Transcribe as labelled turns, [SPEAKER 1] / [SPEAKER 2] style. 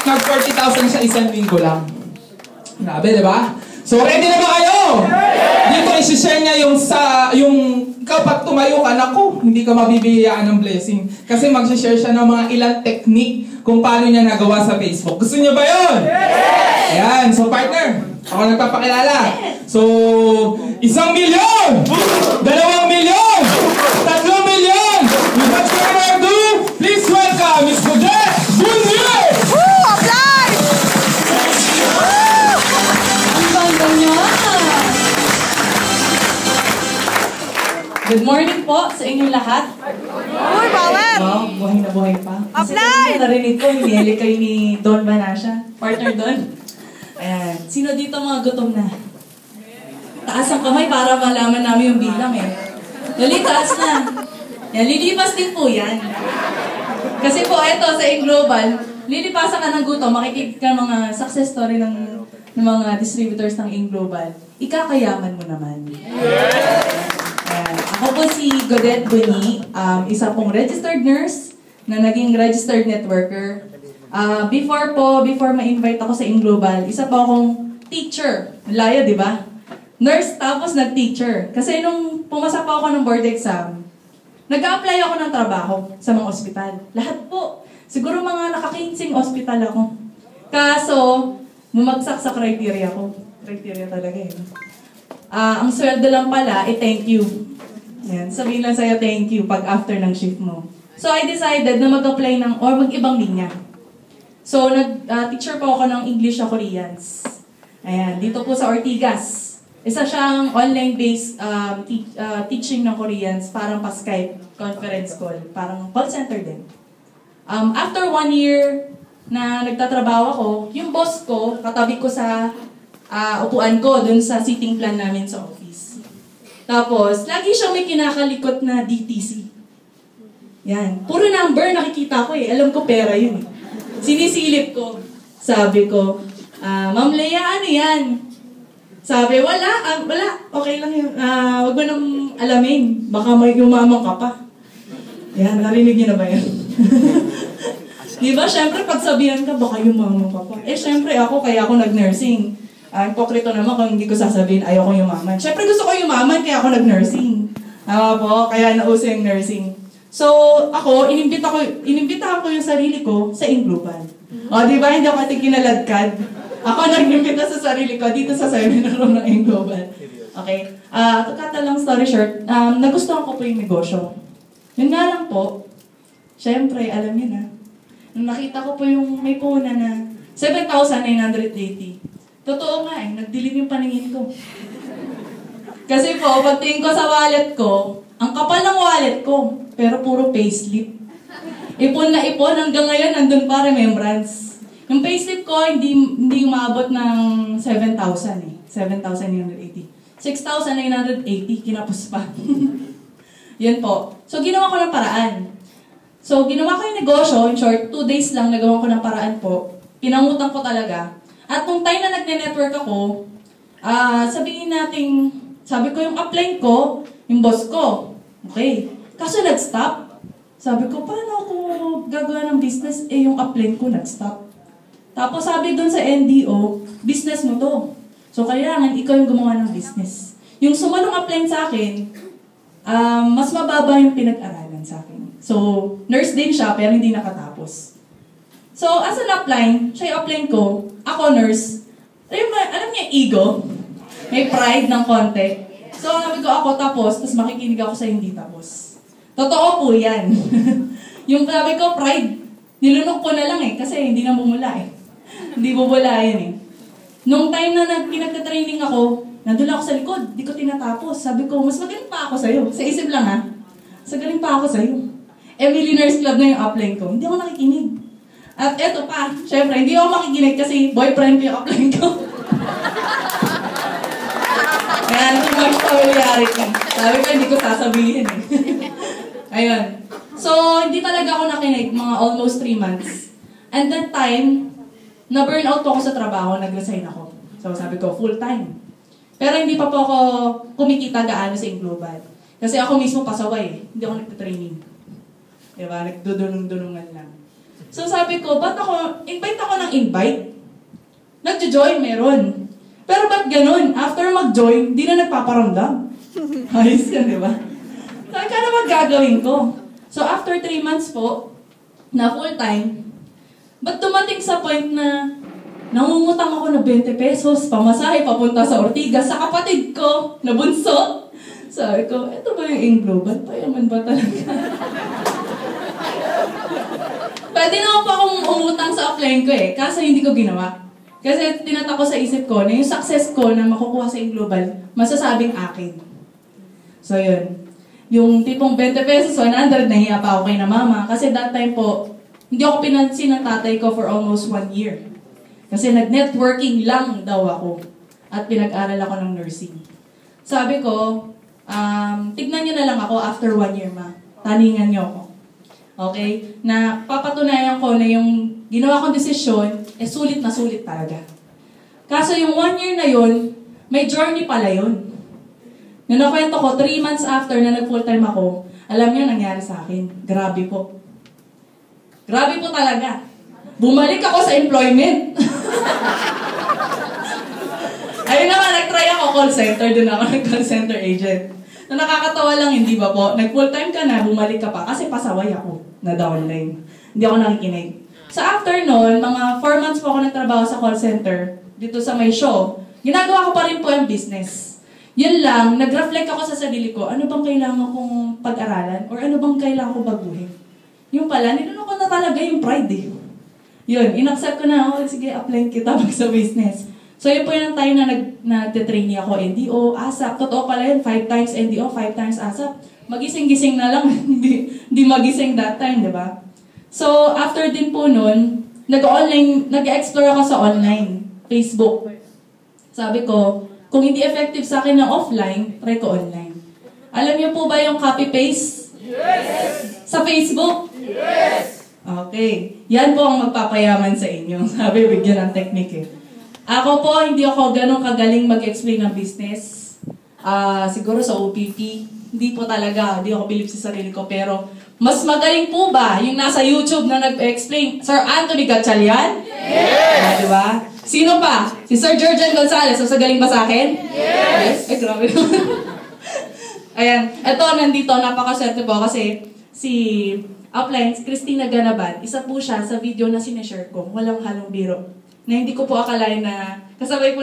[SPEAKER 1] nag 40,000 sa isang linggo lang. Grabe, di ba? So, ready na ba kayo? Dito, isi-share niya yung kapag tumayo ka, naku, hindi ka mabibigyan ng blessing. Kasi mag-share siya ng mga ilang technique kung paano niya nagawa sa Facebook. Gusto niyo ba yun? Ayan, so partner, ako nagpapakilala. So, 1 milyon! 2 milyon! 3 milyon! Without further ado, please welcome Ms. Godet Bunye!
[SPEAKER 2] Woo! Apply! Ang bangga niya! Good morning po sa inyong lahat.
[SPEAKER 3] Uy, bawal!
[SPEAKER 2] Wow, buhay na buhay pa. Kasi
[SPEAKER 3] Apply!
[SPEAKER 2] narinig ko, hinihili kayo ni Don Banasha. Partner Don. Ayan. Sino dito mga gutom na? Taas ang kamay para malaman namin yung bilang eh. Dali, taas na. Yan, lilipas din po yan. Kasi po, eto sa Global, lilipasan ka ng gutom, makikita ka mga success story ng mga distributors ng Global. Ikakayaman mo naman. Ayan. Ako po si Godet Bunye, isa pong registered nurse na naging registered networker. Before ma-invite ako sa Global, isa po akong teacher. Layo, di ba? Nurse tapos nag-teacher. Kasi nung pumasa pa ako ng board exam, nag-a-apply ako ng trabaho sa mga ospital. Lahat po. Siguro mga naka-15 ospital ako. Kaso, bumagsak sa criteria ko. Criteria talaga eh. Ang sweldo lang pala, thank you. Yan, sabihin lang sa'yo thank you pag after ng shift mo. So, I decided na mag-apply or mag-ibang linya. So, nag-teacher po ako ng English sa Koreans. Ayan, dito po sa Ortigas. Isa siyang online-based teaching ng Koreans, parang pa-Skype conference call. Parang call center din. After 1 year na nagtatrabaho ako, yung boss ko, katabi ko sa upuan ko dun sa sitting plan namin sa office. Tapos, lagi siyang may kinakalikot na DTC. Yan. Puro number nakikita ko eh. Alam ko pera yun eh. Sinisilip ko. Sabi ko, Ma'am Leia, ano yan? Sabi, wala. Okay lang yun. Huwag mo nang alamin. Baka may umamang ka pa. Yan, narinig niyo na ba yan? Di ba, syempre, pagsabihan ka, baka umamang ka pa. Syempre ako, kaya ako nag-nursing. Hipokrito naman kung hindi ko sasabihin, ayoko yumaman. Syempre, gusto ko yumaman, kaya ako nag-nursing. Kaya nauso yung nursing. So, ako, inimbitahan ko yung sarili ko sa Global. O, di ba, hindi ako ating kinaladkad. Ako nag-imbita sa sarili ko dito sa seminar ng Global. Okay? To cut a long story short, nagustuhan ko po yung negosyo. Yun nga lang po, syempre, alam niyo na, nung nakita ko po yung may puna na 7,980. Totoo nga eh, nagdilim yung paningin ko. Kasi po, pagtingin ko sa wallet ko, ang kapal ng wallet ko, pero puro payslip. Ipon na ipon, hanggang ngayon, nandun pa remembrance. Yung payslip ko, hindi umabot ng 7,000 eh. 7,980. 6,980, kinapos pa. Yan po. So, ginawa ko ng paraan. So, ginawa ko yung negosyo, in short, 2 days lang nagawa ko ng paraan po. Pinangutang ko talaga. At nung time na nagne-network ako, sabi ko yung upline ko, yung boss ko. Okay. Kaso nag-stop. Sabi ko, paano ako gagawa ng business? Yung upline ko nag-stop. Tapos sabi doon sa NDO, business mo to. So, kailangan ikaw yung gumawa ng business. Yung sumanong upline sa akin, mas mababa yung pinag-aralan sa akin. So, nurse din siya, pero hindi nakatapos. So, as an upline, siya yung upline ko, ako nurse, alam niya ego, may pride ng konti. So, sabi ko ako tapos makikinig ako sa hindi tapos. Totoo po yan. Yung sabi ko, pride, nilunok ko na lang eh, kasi hindi na bumula eh. Hindi bubula yan eh. Nung time na pinagka-training ako, nandun ako sa likod, di ko tinatapos. Sabi ko, mas magaling pa ako sa'yo. Sa isip lang ha, mas magaling pa ako sa'yo. Millionaires Club na yung upline ko, hindi ako nakikinig. At eto pa, syempre, hindi ako makikinig kasi boyfriend ko yung upline ko. Kaya too much familiarity. Sabi ko, hindi ko sasabihin eh. Ayun. So, hindi talaga ako nakinig, mga almost 3 months. And that time, na-burn out po ako sa trabaho, nag-resign ako. So, sabi ko, full-time. Pero hindi pa po ako kumikita gaano sa Global. Kasi ako mismo pasaway eh. Hindi ako nagtitraining. Diba? Nagdudunong-dunungan lang. So, sabi ko, invite ako ng siyang invite. Nag-join, meron. Pero ba't ganun? After mag-join, di na nagpaparamdam. Ayos yan, di ba? Sabi ka naman gagawin ko. So after 3 months po, na full-time, ba't dumating sa point na nangungutang ako ng 20 pesos, pamasahe, papunta sa Ortigas, sa kapatid ko, na bunso. Sabi ko, ito ba yung Inglobal? Payaman ba talaga? Pwede naman pa akong umutang sa offline ko eh, kaso hindi ko ginawa. Kasi tinatak ko sa isip ko na yung success ko na makukuha sa Inglobal, masasabing akin. So yun. Yung tipong 20 pesos, 100, nahiya pa ako kay na mama. Kasi that time po, hindi ako pinansin ng tatay ko for almost 1 year. Kasi nag-networking lang daw ako. At pinag-aral ako ng nursing. Sabi ko, tignan nyo na lang ako after 1 year, ma. Taningan nyo ako. Okay? Na papatunayan ko na yung ginawa kong desisyon, sulit na sulit talaga. Kaso yung 1 year na yun, may journey pala yun. Nung nakwento ko, 3 months after na nag-full-time ako, alam niyo nangyari sa akin. Grabe po. Grabe po talaga. Bumalik ako sa employment. Ayun naman, nag-try ako call center. Doon ako nag-call center agent. Na nakakatawa lang, hindi ba po? Nag-full-time ka na, bumalik ka pa. Kasi pasaway ako na downline. Hindi ako nakikinig. So after nun, mga 4 months po ako nagtrabaho sa call center. Dito sa may show. Ginagawa ko pa rin po yung business. Yun lang, nag-reflect ako sa sarili ko, ano bang kailangan kong pag-aralan? Or ano bang kailangan kong baguhin? Yung pala, niluno ko na talaga yung pride eh. Yun, in-accept ko na, sige, apply kita mag sa business. So yun po yung time na nag-trainee ako, NDO, ASAP. Totoo pala yun, 5 times NDO, 5 times ASAP. Magising-gising na lang, hindi magising that time, di ba? So after din po nun, nag-explore ako sa online, Facebook. Sabi ko, kung hindi effective sa akin ng offline, try ko online. Alam niyo po ba yung copy-paste? Yes! Sa Facebook? Yes! Okay. Yan po ang magpapayaman sa inyo. Sabi, bigyan ng technique eh. Ako po, hindi ako ganun kagaling mag-explain ng business. Siguro sa OPP, hindi po talaga. Hindi ako believe sa sarili ko. Pero, mas magaling po ba yung nasa YouTube na nag-explain? Sir Anthony Gatchalian? Yes! Diba? Sino pa? Si Sir Jurgen Gonzalez. Mas galing ba sa akin? Yes! Ay, grabe naman. Ayan. Ito, nandito. Napakaswerte po kasi si upline, Christina Ganaban, isa po siya sa video na sineshare ko. Walang halong biro. Na hindi ko po akalain na kasabay po